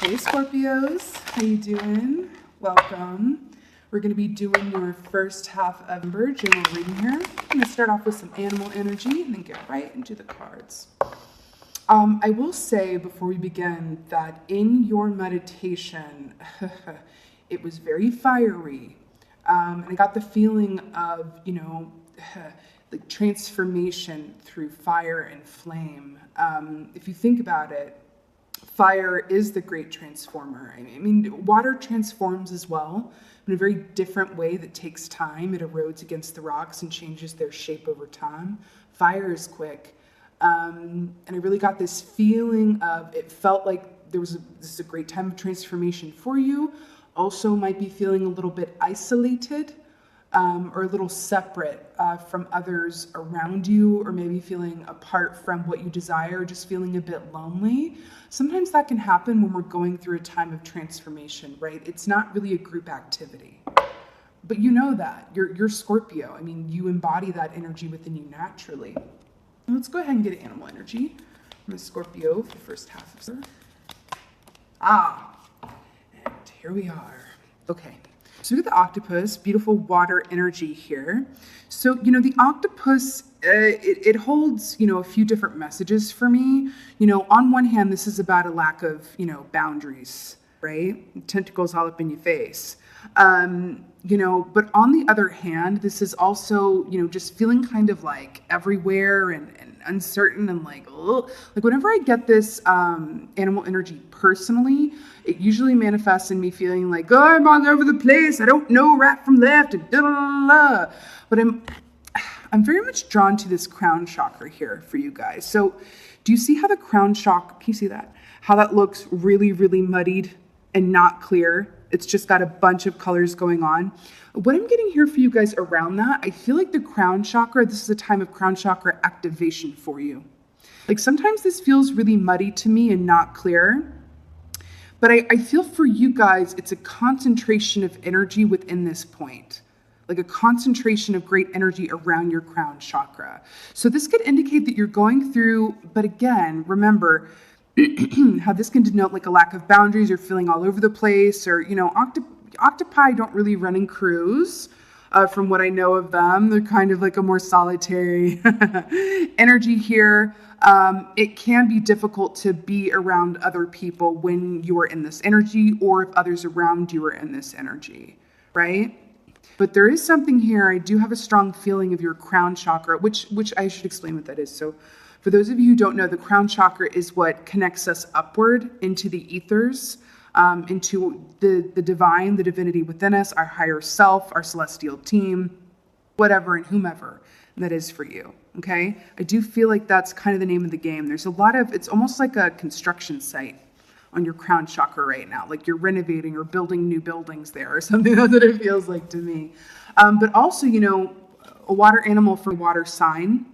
Hey Scorpios, how you doing? Welcome. We're going to be doing your first half of Ember general reading here. I'm going to start off with some animal energy and then get right into the cards. I will say before we begin that in your meditation, it was very fiery. And I got the feeling of, like transformation through fire and flame. If you think about it, fire is the great transformer. I mean, water transforms as well in a very different way that takes time. It erodes against the rocks and changes their shape over time. Fire is quick. And I really got this feeling of, it felt like this is a great time of transformation for you. Also might be feeling a little bit isolated or a little separate from others around you, or maybe feeling apart from what you desire, just feeling a bit lonely. Sometimes that can happen when we're going through a time of transformation, right? It's not really a group activity. But you know that. You're Scorpio. I mean, you embody that energy within you naturally. Let's go ahead and get animal energy from a Scorpio for the first half of it. And here we are. Okay. So we got the octopus, beautiful water energy here. So, the octopus, it holds, a few different messages for me. On one hand, this is about a lack of, boundaries, right? Tentacles all up in your face. But on the other hand, this is also, just feeling kind of like everywhere and uncertain and like whenever I get this animal energy personally, it usually manifests in me feeling like, oh, I'm all over the place. I don't know right from left and da da da da. But I'm very much drawn to this crown chakra here for you guys. So do you see how the crown chakra, can you see that? How that looks really, really muddied and not clear? It's just got a bunch of colors going on. What I'm getting here for you guys around that, I feel like the crown chakra, this is a time of crown chakra activation for you. Like sometimes this feels really muddy to me and not clear. But I feel for you guys, it's a concentration of energy within this point. Like a concentration of great energy around your crown chakra. So this could indicate that you're going through, but again, remember, how this can denote like a lack of boundaries, or feeling all over the place, or, octopi don't really run in crews. From what I know of them, they're kind of like a more solitary energy here. It can be difficult to be around other people when you are in this energy, or if others around you are in this energy, right? But there is something here. I do have a strong feeling of your crown chakra, which I should explain what that is. So for those of you who don't know, the crown chakra is what connects us upward into the ethers, into the divine, the divinity within us, our higher self, our celestial team, whatever and whomever that is for you, okay? I do feel like that's kind of the name of the game. There's a lot of, it's almost like a construction site on your crown chakra right now, like you're renovating or building new buildings there or something. That's what it feels like to me. But also, a water animal for water sign,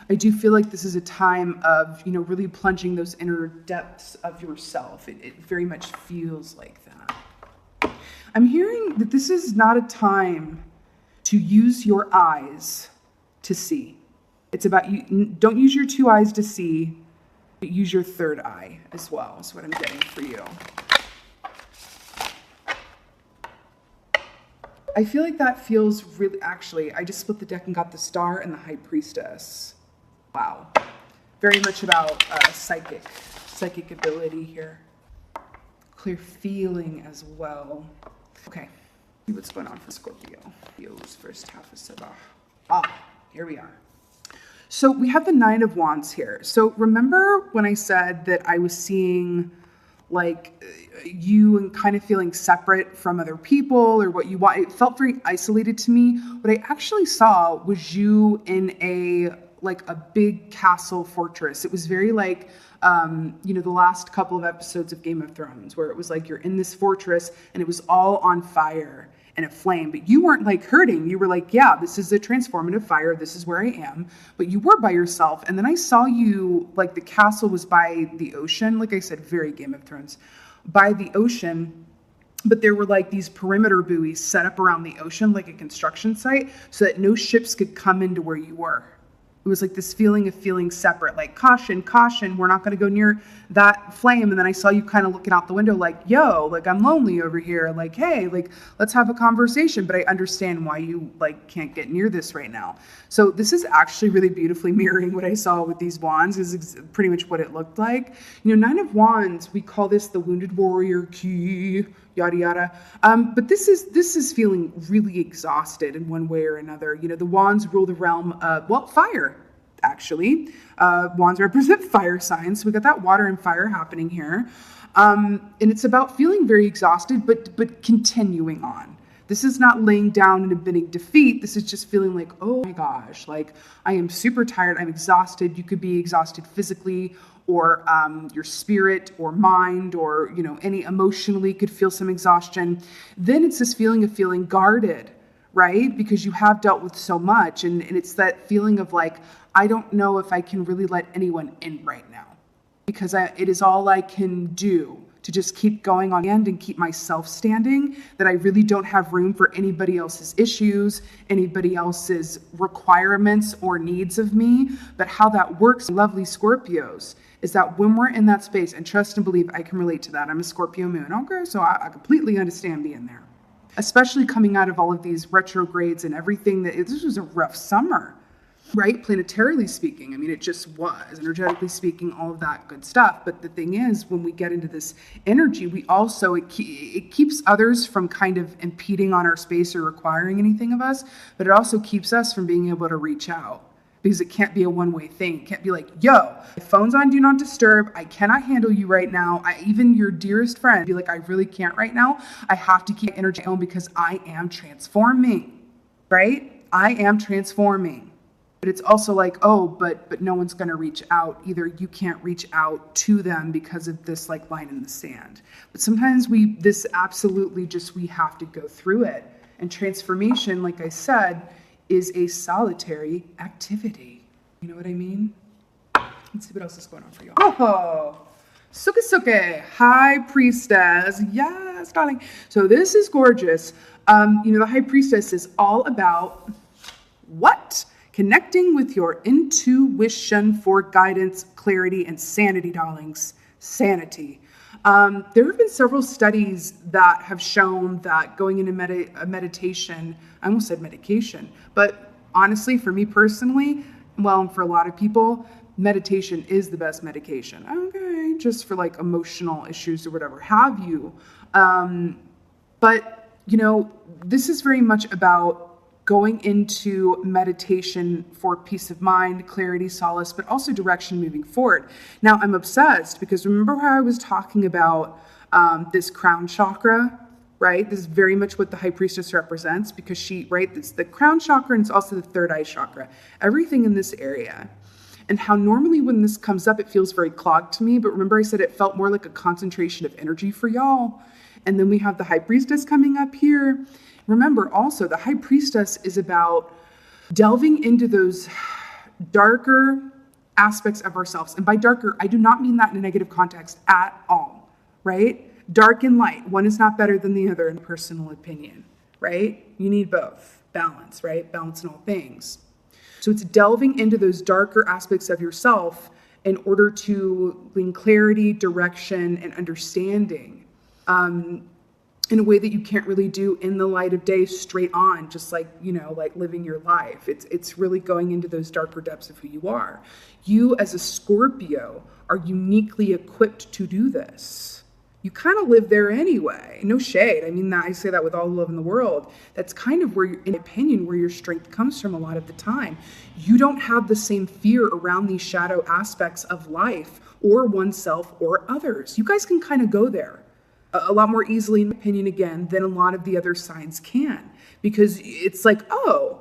I do feel like this is a time of, really plunging those inner depths of yourself. It very much feels like that. I'm hearing that this is not a time to use your eyes to see. It's about you. Don't use your two eyes to see, but use your third eye as well, is what I'm getting for you. I feel like that feels really, actually, I just split the deck and got the Star and the High Priestess. Wow. Very much about psychic ability here. Clear feeling as well. Okay. See what's going on for Scorpio. Scorpio's first half of Sabah. Here we are. So we have the Nine of Wands here. So remember when I said that I was seeing like you and kind of feeling separate from other people or what you want? It felt very isolated to me. What I actually saw was you in a big castle fortress. It was very like, the last couple of episodes of Game of Thrones, where it was like you're in this fortress and it was all on fire and aflame, but you weren't like hurting. You were like, yeah, this is a transformative fire. This is where I am. But you were by yourself. And then I saw you, like the castle was by the ocean. Like I said, very Game of Thrones, by the ocean. But there were like these perimeter buoys set up around the ocean, like a construction site, so that no ships could come into where you were. It was like this feeling of feeling separate, like caution, caution, we're not going to go near that flame. And then I saw you kind of looking out the window like, yo, like I'm lonely over here. Like, hey, like let's have a conversation. But I understand why you like can't get near this right now. So this is actually really beautifully mirroring what I saw with these wands. Is pretty much what it looked like. You know, Nine of Wands, we call this the Wounded Warrior key, yada yada. But this is feeling really exhausted in one way or another. You know, the wands rule the realm of, well, fire. Actually, wands represent fire signs, so we got that water and fire happening here, and it's about feeling very exhausted, but continuing on. This is not laying down and admitting defeat. This is just feeling like, oh my gosh, like I am super tired. I'm exhausted. You could be exhausted physically, or your spirit or mind, or you know, any emotionally could feel some exhaustion. Then it's this feeling of feeling guarded, right? Because you have dealt with so much, and it's that feeling of like, I don't know if I can really let anyone in right now, because it is all I can do to just keep going on and keep myself standing, that I really don't have room for anybody else's issues, anybody else's requirements or needs of me. But how that works, lovely Scorpios, is that when we're in that space, and trust and believe, I can relate to that. I'm a Scorpio moon, okay? So I completely understand being there, especially coming out of all of these retrogrades and everything. This was a rough summer. Right? Planetarily speaking, I mean, it just was. Energetically speaking, all of that good stuff. But the thing is, when we get into this energy, we also, it keeps others from kind of impeding on our space or requiring anything of us, but it also keeps us from being able to reach out, because it can't be a one-way thing. It can't be like, yo, my phone's on Do Not Disturb. I cannot handle you right now. Even your dearest friend be like, I really can't right now. I have to keep energy on because I am transforming, right? I am transforming. But it's also like, oh, but no one's going to reach out. Either you can't reach out to them because of this like line in the sand. But sometimes we have to go through it. And transformation, like I said, is a solitary activity. You know what I mean? Let's see what else is going on for y'all. Oh, Suke, High Priestess. Yes, darling. So this is gorgeous. The High Priestess is all about what? Connecting with your intuition for guidance, clarity, and sanity, darlings. Sanity. There have been several studies that have shown that going into meditation, I almost said medication, but honestly, for me personally, well, and for a lot of people, meditation is the best medication. Okay, just for like emotional issues or whatever have you. But, this is very much about going into meditation for peace of mind, clarity, solace, but also direction moving forward. Now, I'm obsessed because remember how I was talking about this crown chakra, right? This is very much what the High Priestess represents, because it's the crown chakra and it's also the third eye chakra. Everything in this area. And how normally when this comes up, it feels very clogged to me. But remember I said it felt more like a concentration of energy for y'all. And then we have the High Priestess coming up here. Remember also, the High Priestess is about delving into those darker aspects of ourselves. And by darker, I do not mean that in a negative context at all, right? Dark and light. One is not better than the other in personal opinion, right? You need both. Balance, right? Balance in all things. So it's delving into those darker aspects of yourself in order to bring clarity, direction, and understanding. In a way that you can't really do in the light of day straight on, just like, like living your life. It's really going into those darker depths of who you are. You as a Scorpio are uniquely equipped to do this. You kind of live there anyway. No shade. I mean, I say that with all the love in the world. That's kind of where, in opinion, where your strength comes from a lot of the time. You don't have the same fear around these shadow aspects of life or oneself or others. You guys can kind of go there a lot more easily, in my opinion, again, than a lot of the other signs can. Because it's like, oh,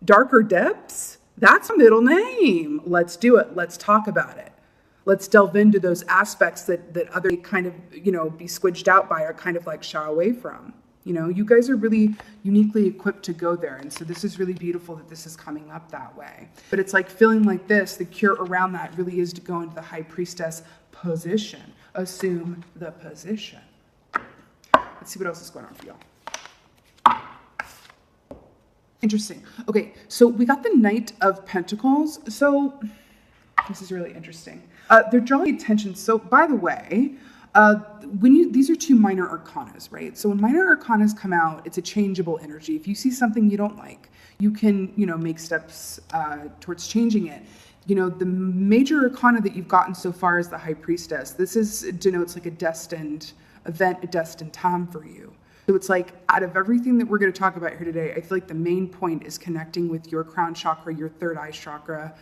darker depths? That's a middle name. Let's do it. Let's talk about it. Let's delve into those aspects that other kind of, be squidged out by or kind of like shy away from. You guys are really uniquely equipped to go there. And so this is really beautiful that this is coming up that way. But it's like feeling like this, the cure around that really is to go into the High Priestess position. Assume the position. Let's see what else is going on for y'all. Interesting. Okay, so we got the Knight of Pentacles. So this is really interesting. They're drawing attention. So by the way, these are two minor arcanas, right? So when minor arcanas come out, it's a changeable energy. If you see something you don't like, you can, make steps towards changing it. The major arcana that you've gotten so far is the High Priestess. This denotes like a destined event, a destined time for you. So it's like, out of everything that we're going to talk about here today, I feel like the main point is connecting with your crown chakra, your third eye chakra,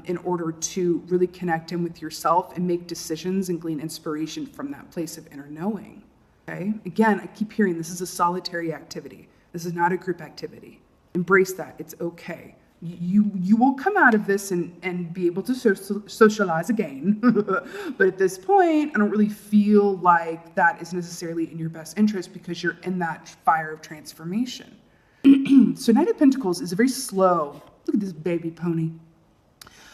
in order to really connect in with yourself and make decisions and glean inspiration from that place of inner knowing. Okay? Again, I keep hearing this is a solitary activity. This is not a group activity. Embrace that. It's okay. You will come out of this and be able to socialize again. But at this point, I don't really feel like that is necessarily in your best interest because you're in that fire of transformation. So Knight of Pentacles is a very slow, look at this baby pony,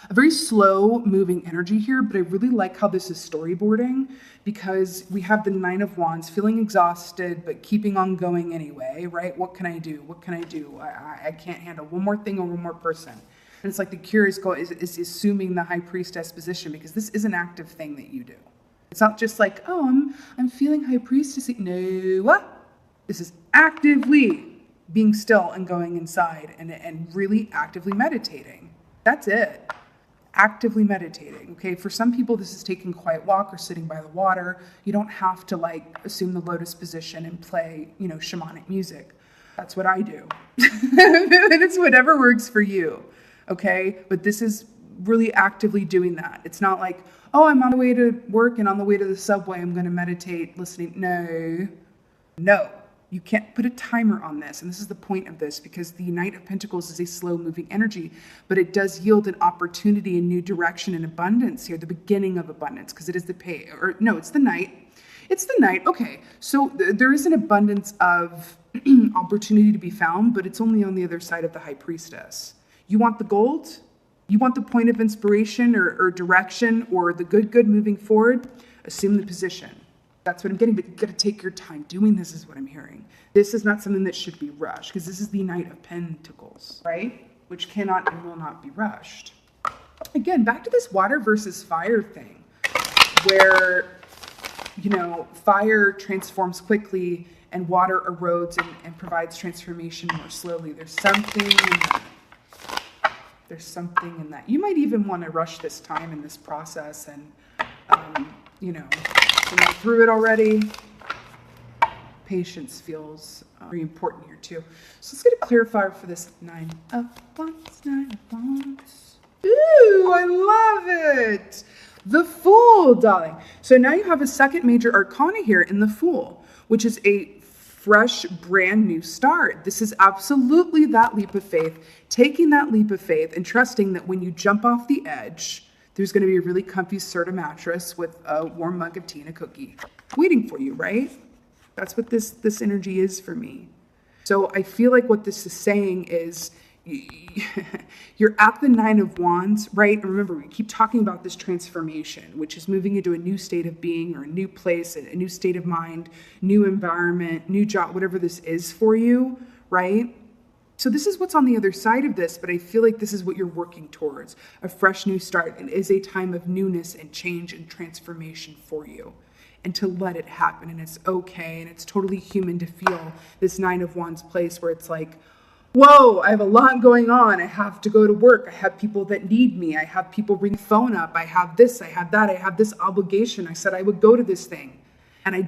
a very slow moving energy here, but I really like how this is storyboarding because we have the Nine of Wands feeling exhausted, but keeping on going anyway, right? What can I do? What can I do? I can't handle one more thing or one more person. And it's like the curious goal is assuming the High Priestess position because this is an active thing that you do. It's not just like, oh, I'm feeling High Priestess. No, this is actively being still and going inside and really actively meditating. That's it. Actively meditating. Okay, for some people this is taking a quiet walk or sitting by the water. You don't have to like assume the lotus position and play, shamanic music. That's what I do. It's whatever works for you. Okay, but this is really actively doing that. It's not like, oh, I'm on the way to work and on the way to the subway I'm going to meditate listening. No. You can't put a timer on this, and this is the point of this, because the Knight of Pentacles is a slow-moving energy, but it does yield an opportunity, a new direction, and abundance here, the beginning of abundance, because it is it's the Knight. It's the Knight. Okay, so there is an abundance of opportunity to be found, but it's only on the other side of the High Priestess. You want the gold? You want the point of inspiration or direction or the good moving forward? Assume the position. That's what I'm getting, but you've got to take your time doing this is what I'm hearing. This is not something that should be rushed because this is the Knight of Pentacles, right? Which cannot and will not be rushed. Again, back to this water versus fire thing where, fire transforms quickly and water erodes and provides transformation more slowly. There's something in that. There's something in that. You might even want to rush this time in this process and, been through it already. Patience feels very important here too. So let's get a clarifier for this Nine of Wands. Ooh, I love it. The Fool, darling. So now you have a second major arcana here in the Fool, which is a fresh, brand new start. This is absolutely that leap of faith, taking that leap of faith and trusting that when you jump off the edge, there's going to be a really comfy Serta mattress with a warm mug of tea and a cookie waiting for you, right? That's what this energy is for me. So I feel like what this is saying is you're at the Nine of Wands, right? And remember, we keep talking about this transformation, which is moving into a new state of being or a new place, a new state of mind, new environment, new job, whatever this is for you, right? So this is what's on the other side of this, but I feel like this is what you're working towards, a fresh new start. It is a time of newness and change and transformation for you, and to let it happen. And it's okay, and it's totally human to feel this Nine of Wands place where it's like, whoa, I have a lot going on. I have to go to work. I have people that need me. I have people ring the phone up. I have this, I have that. I have this obligation. I said I would go to this thing. And I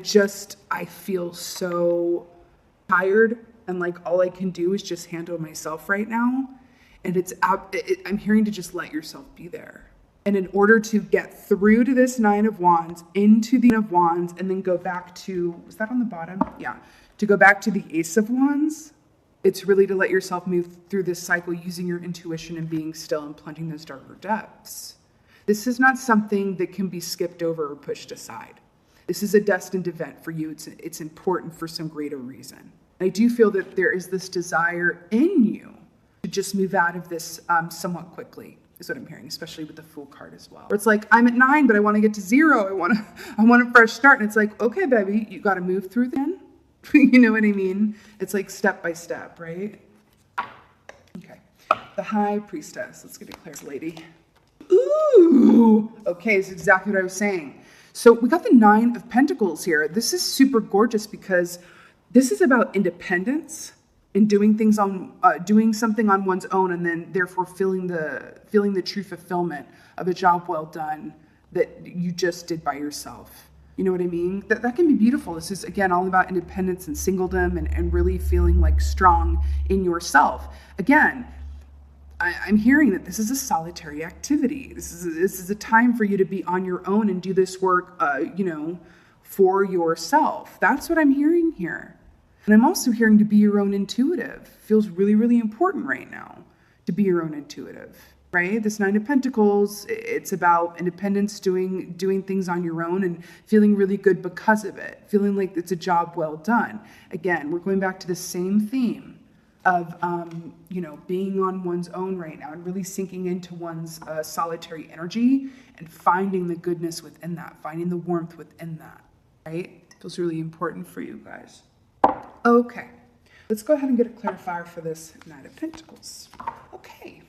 feel so tired. And like all I can do is just handle myself right now. And I'm hearing to just let yourself be there. And in order to get through to this Nine of Wands, into the Nine of Wands, and then go back to, was that on the bottom? Yeah. To go back to the Ace of Wands, it's really to let yourself move through this cycle using your intuition and being still and plunging those darker depths. This is not something that can be skipped over or pushed aside. This is a destined event for you. It's important for some greater reason. I do feel that there is this desire in you to just move out of this somewhat quickly, is what I'm hearing, especially with the Fool card as well. Where it's like, I'm at 9, but I want to get to 0. I want a fresh start. And it's like, okay, baby, you got to move through then. You know what I mean? It's like step by step, right? The High Priestess. Let's get it clear, lady. Ooh, okay, it's exactly what I was saying. So we got the Nine of Pentacles here. This is super gorgeous because this is about independence and doing something on one's own, and then therefore feeling the true fulfillment of a job well done that you just did by yourself. You know what I mean? That can be beautiful. This is, again, all about independence and singledom and really feeling like strong in yourself. Again, I'm hearing that this is a solitary activity. This is a time for you to be on your own and do this work, for yourself. That's what I'm hearing here. And I'm also hearing to be your own intuitive. Feels really, really important right now to be your own intuitive, right? This Nine of Pentacles, it's about independence, doing things on your own and feeling really good because of it. Feeling like it's a job well done. Again, we're going back to the same theme of, being on one's own right now and really sinking into one's solitary energy and finding the goodness within that, finding the warmth within that, right? Feels really important for you guys. Okay, let's go ahead and get a clarifier for this Nine of Pentacles. Okay,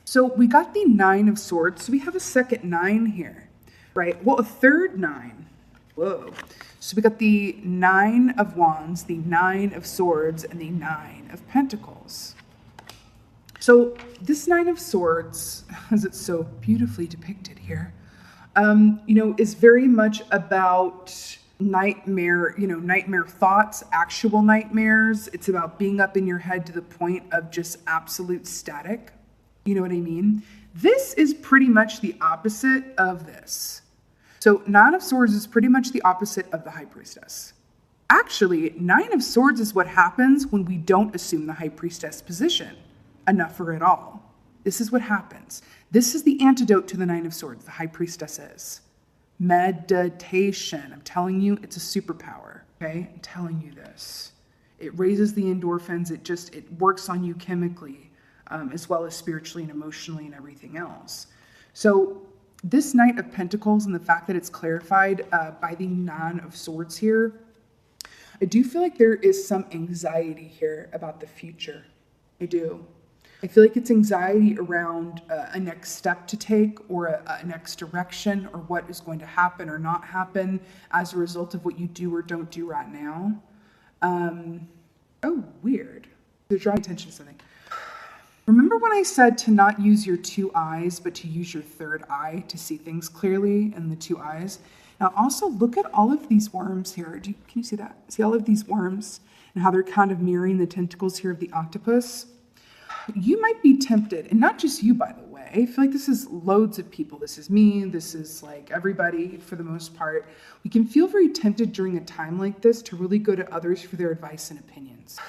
so we got the Nine of Swords. So we have a second nine here, right? Well, a third nine. Whoa. So we got the Nine of Wands, the Nine of Swords, and the Nine of Pentacles. So this Nine of Swords, as it's so beautifully depicted here, is very much about nightmare thoughts, actual nightmares. It's about being up in your head to the point of just absolute static. You know what I mean? This is pretty much the opposite of this. So Nine of Swords is pretty much the opposite of the High Priestess. Actually, Nine of Swords is what happens when we don't assume the High Priestess position enough or at all. This is what happens. This is the antidote to the Nine of Swords, the High Priestess is. Meditation. I'm telling you, it's a superpower, okay? I'm telling you this. It raises the endorphins. It works on you chemically, as well as spiritually and emotionally and everything else. So this Knight of Pentacles and the fact that it's clarified by the Nine of Swords here, I do feel like there is some anxiety here about the future. I do. I feel like it's anxiety around a next step to take or a next direction or what is going to happen or not happen as a result of what you do or don't do right now. Oh, weird. They're drawing attention to something. Remember when I said to not use your two eyes, but to use your third eye to see things clearly in the two eyes? Now also look at all of these worms here. Can you see that? See all of these worms and how they're kind of mirroring the tentacles here of the octopus? You might be tempted, and not just you, by the way. I feel like this is loads of people. This is me. This is like everybody for the most part. We can feel very tempted during a time like this to really go to others for their advice and opinions.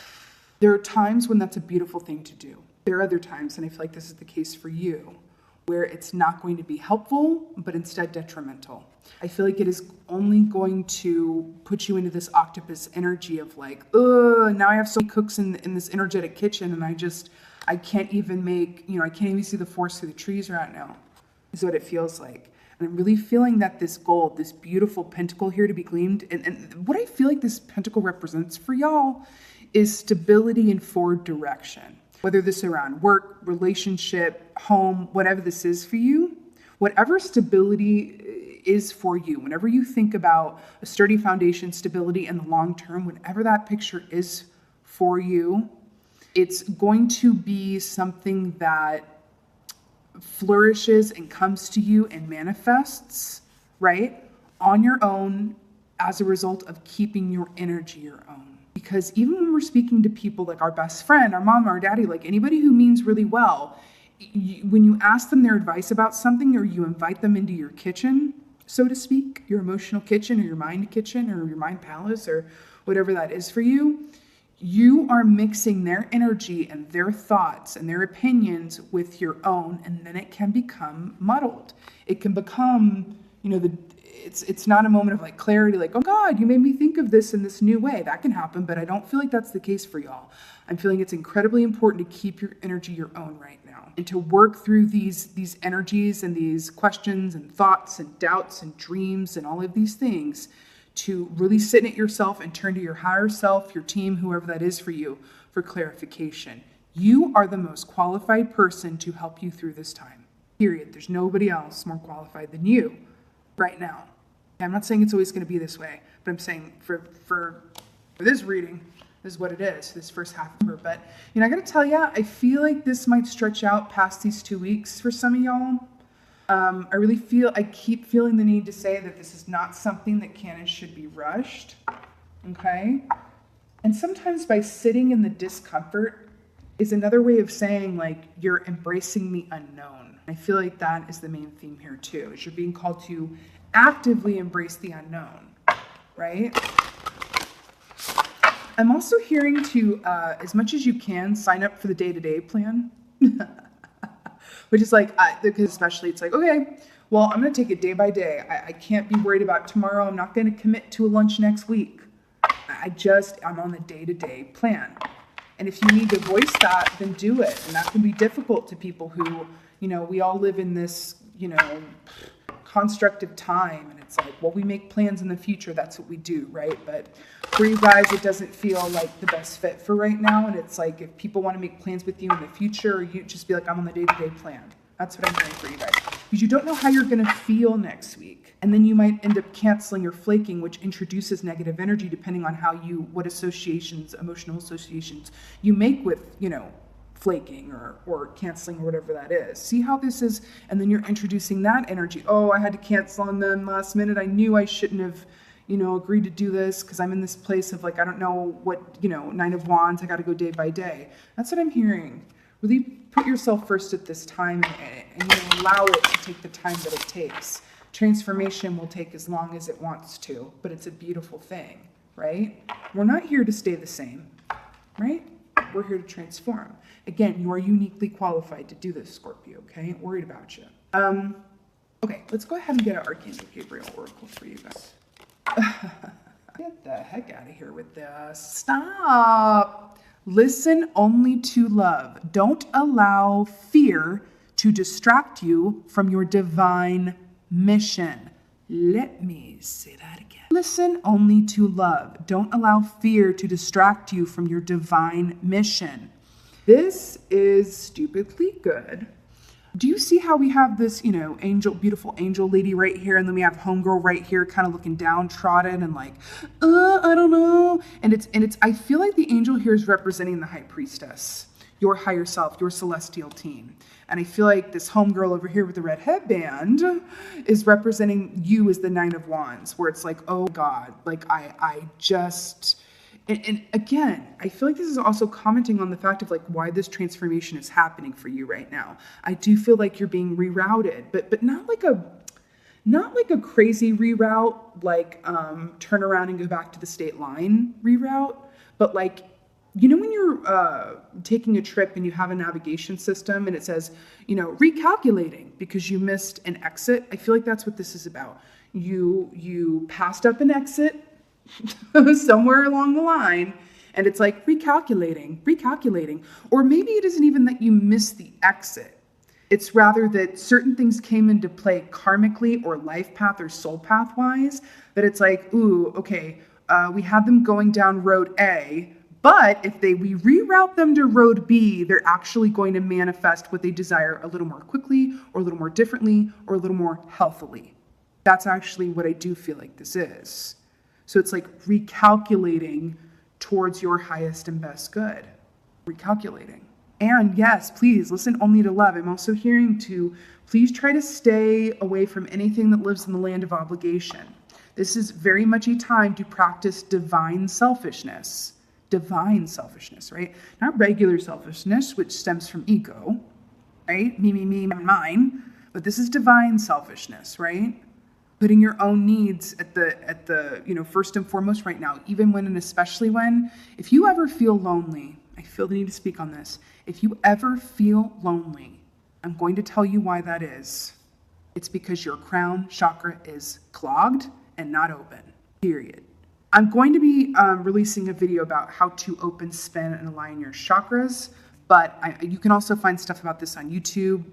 There are times when that's a beautiful thing to do. There are other times, and I feel like this is the case for you, where it's not going to be helpful, but instead detrimental. I feel like it is only going to put you into this octopus energy of like, now I have so many cooks in this energetic kitchen, and I can't even I can't even see the forest through the trees right now, is what it feels like. And I'm really feeling that this gold, this beautiful pentacle here to be gleamed, and what I feel like this pentacle represents for y'all is stability and forward direction. Whether this is around work, relationship, home, whatever this is for you, whatever stability is for you, whenever you think about a sturdy foundation, stability in the long term, whatever that picture is for you, it's going to be something that flourishes and comes to you and manifests, right, on your own as a result of keeping your energy your own. Because even when we're speaking to people like our best friend, our mom, our daddy, like anybody who means really well, when you ask them their advice about something or you invite them into your kitchen, so to speak, your emotional kitchen or your mind kitchen or your mind palace or whatever that is for you, you are mixing their energy and their thoughts and their opinions with your own, and then it can become muddled. It can become, it's not a moment of like clarity, like, oh God, you made me think of this in this new way. That can happen, but I don't feel like that's the case for y'all. I'm feeling it's incredibly important to keep your energy your own right now and to work through these energies and these questions and thoughts and doubts and dreams and all of these things, to really sit in it yourself and turn to your higher self, your team, whoever that is for you, for clarification. You are the most qualified person to help you through this time. Period. There's nobody else more qualified than you right now. I'm not saying it's always going to be this way, but I'm saying for this reading, this is what it is, this first half of her. But, I got to tell you, I feel like this might stretch out past these 2 weeks for some of y'all. I keep feeling the need to say that this is not something that can and should be rushed. Okay? And sometimes by sitting in the discomfort is another way of saying, like, you're embracing the unknown. I feel like that is the main theme here too, is you're being called to actively embrace the unknown, right? I'm also hearing to, as much as you can, sign up for the day-to-day plan. Which is like, because especially it's like, okay, well, I'm going to take it day by day. I can't be worried about tomorrow. I'm not going to commit to a lunch next week. I'm on the day-to-day plan. And if you need to voice that, then do it. And that can be difficult to people who, we all live in this, construct of time. And it's like, well, we make plans in the future. That's what we do, right? But for you guys, it doesn't feel like the best fit for right now. And it's like, if people want to make plans with you in the future, you just be like, I'm on the day-to-day plan. That's what I'm hearing for you guys. Because you don't know how you're going to feel next week. And then you might end up canceling or flaking, which introduces negative energy depending on what associations, emotional associations you make with, flaking or canceling or whatever that is. See how this is, and then you're introducing that energy. Oh, I had to cancel on them last minute. I knew I shouldn't have, agreed to do this because I'm in this place of like, I don't know what, Nine of Wands, I got to go day by day. That's what I'm hearing. Really put yourself first at this time and allow it to take the time that it takes. Transformation will take as long as it wants to, but it's a beautiful thing, right? We're not here to stay the same, right? We're here to transform. Again, you are uniquely qualified to do this, Scorpio, okay? Ain't worried about you. Okay, let's go ahead and get an Archangel Gabriel Oracle for you guys. Get the heck out of here with this. Stop. Listen only to love. Don't allow fear to distract you from your divine mission. Let me say that again. Listen only to love. Don't allow fear to distract you from your divine mission. This is stupidly good. Do you see how we have this, beautiful angel lady right here, and then we have homegirl right here kind of looking downtrodden and like, I don't know. And it's I feel like the angel here is representing the high priestess, your higher self, your celestial team. And I feel like this homegirl over here with the red headband is representing you as the Nine of Wands, where it's like, oh God, like I just, and again, I feel like this is also commenting on the fact of like why this transformation is happening for you right now. I do feel like you're being rerouted, but not like a crazy reroute, like turn around and go back to the state line reroute, but like, when you're taking a trip and you have a navigation system and it says, recalculating because you missed an exit. I feel like that's what this is about. You passed up an exit somewhere along the line and it's like recalculating. Or maybe it isn't even that you missed the exit. It's rather that certain things came into play karmically or life path or soul path wise, that it's like, ooh, okay, we had them going down road A, but if we reroute them to road B, they're actually going to manifest what they desire a little more quickly or a little more differently or a little more healthily. That's actually what I do feel like this is. So it's like recalculating towards your highest and best good. Recalculating. And yes, please listen only to love. I'm also hearing to please try to stay away from anything that lives in the land of obligation. This is very much a time to practice divine selfishness. Divine selfishness, right? Not regular selfishness, which stems from ego, right? Me, mine. But this is divine selfishness, right? Putting your own needs at the first and foremost right now, even when and especially when, if you ever feel lonely, I feel the need to speak on this. If you ever feel lonely, I'm going to tell you why that is. It's because your crown chakra is clogged and not open, period. I'm going to be releasing a video about how to open, spin, and align your chakras, but you can also find stuff about this on YouTube,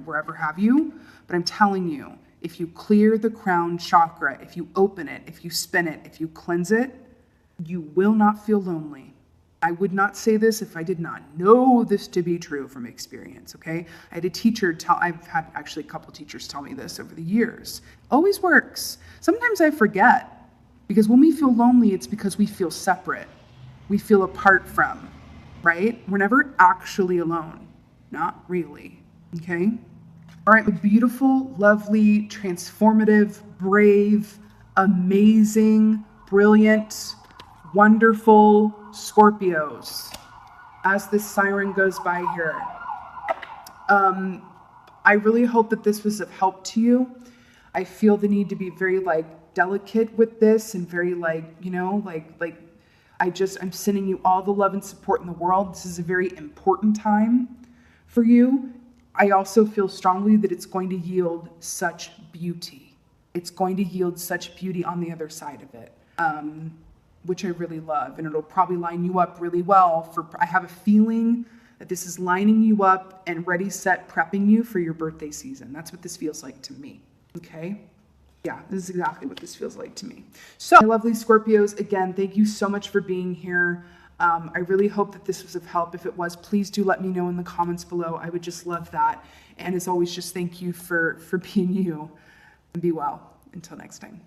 wherever have you. But I'm telling you, if you clear the crown chakra, if you open it, if you spin it, if you cleanse it, you will not feel lonely. I would not say this if I did not know this to be true from experience, okay? I had a teacher I've had actually a couple teachers tell me this over the years. Always works. Sometimes I forget, because when we feel lonely, it's because we feel separate. We feel apart from, right? We're never actually alone. Not really, okay? All right, beautiful, lovely, transformative, brave, amazing, brilliant, wonderful Scorpios. As this siren goes by here, I really hope that this was of help to you. I feel the need to be very delicate with this and very I'm sending you all the love and support in the world. This is a very important time for you. I also feel strongly that it's going to yield such beauty. It's going to yield such beauty on the other side of it, which I really love. And it'll probably line you up really well I have a feeling that this is lining you up and ready, set, prepping you for your birthday season. That's what this feels like to me, okay? Yeah, this is exactly what this feels like to me. So, my lovely Scorpios, again, thank you so much for being here. I really hope that this was of help. If it was, please do let me know in the comments below. I would just love that. And as always, just thank you for being you. And be well. Until next time.